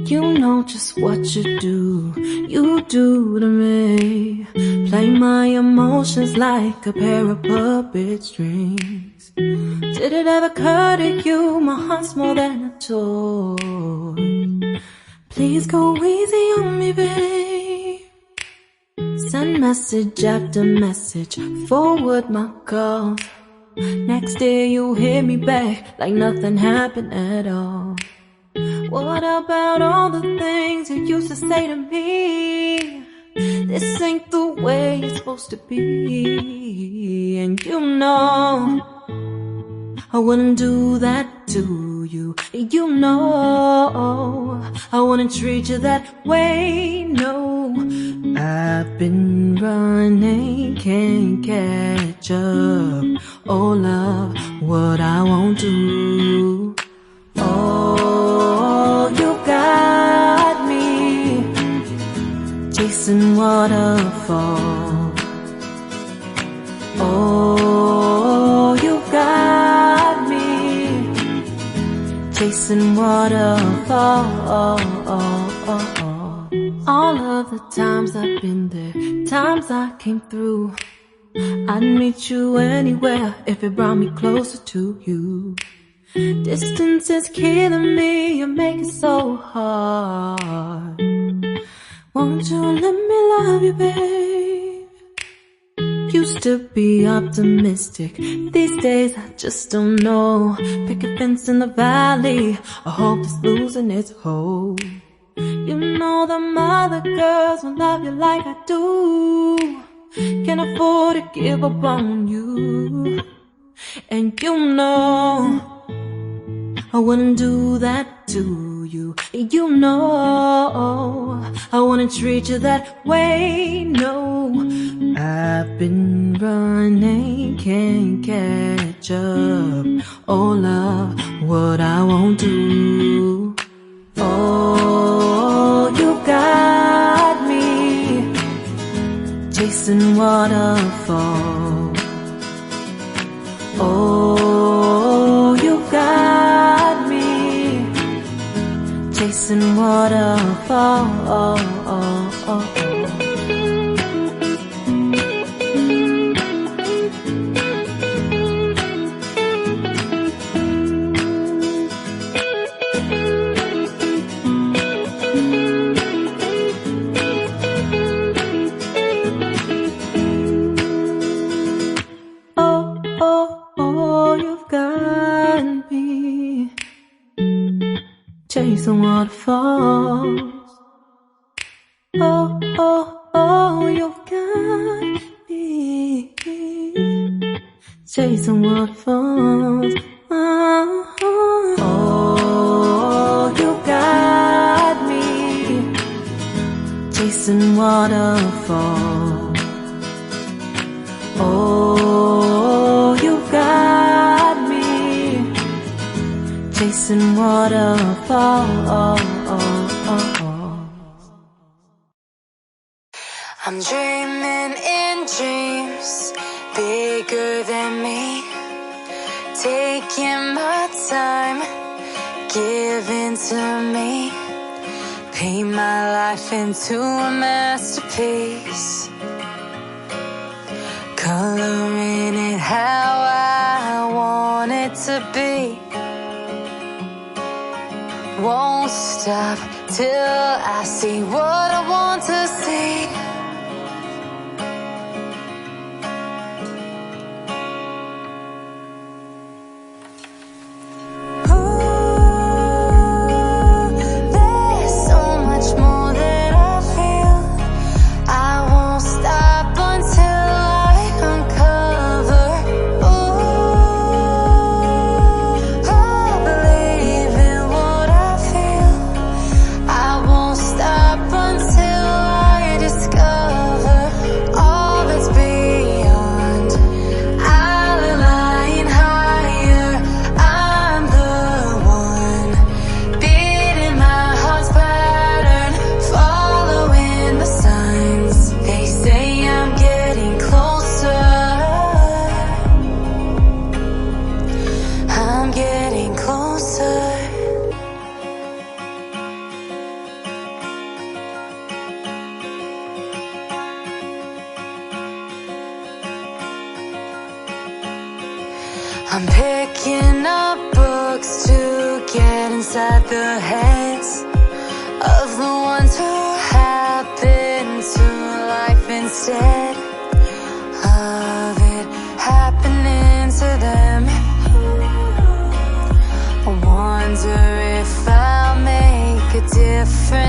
You know just what you do to me. Play my emotions like a pair of puppet strings. Did it ever occur to you my heart's more than a toy? Please go easy on me, babe. Send message after message, forward my calls. Next day you hit me back like nothing happened at all. What about all the things you used to say to me? This ain't the way it's supposed to be. And you know I wouldn't do that to you. You know I wouldn't treat you that way, no. I've been running, can't catch up. Oh love, what I won't do. Oh, you got me chasing waterfalls. Oh, you got me chasing waterfalls. All of the times I've been there, times I came through, I'd meet you anywhere if it brought me closer to you. Distance is killing me, you make it so hard. Won't you let me love you, babe? Used to be optimistic, these days I just don't know. Pick a fence in the valley, I hope it's losing its hold. You know them other girls won't love you like I do. Can't afford to give up on you. And you know I wouldn't do that to you. You know I wouldn't treat you that way, no. I've been running, can't catch up. Oh love, what I won't do. Oh, you got me chasing waterfalls. Oh, you got me chasing waterfalls. Chasing waterfalls. Oh, oh, oh, you've got me chasing waterfalls. Oh, oh, you got me chasing waterfalls. Oh, you got me chasing waterfalls. I'm dreaming in dreams bigger than me, taking my time, giving to me, paint my life into a masterpiece, coloring it how I want it to be. Won't stop till I see what I want to see. Until I'm picking up books to get inside the heads of the ones who happen to life instead of it happening to them. I wonder if I'll make a difference.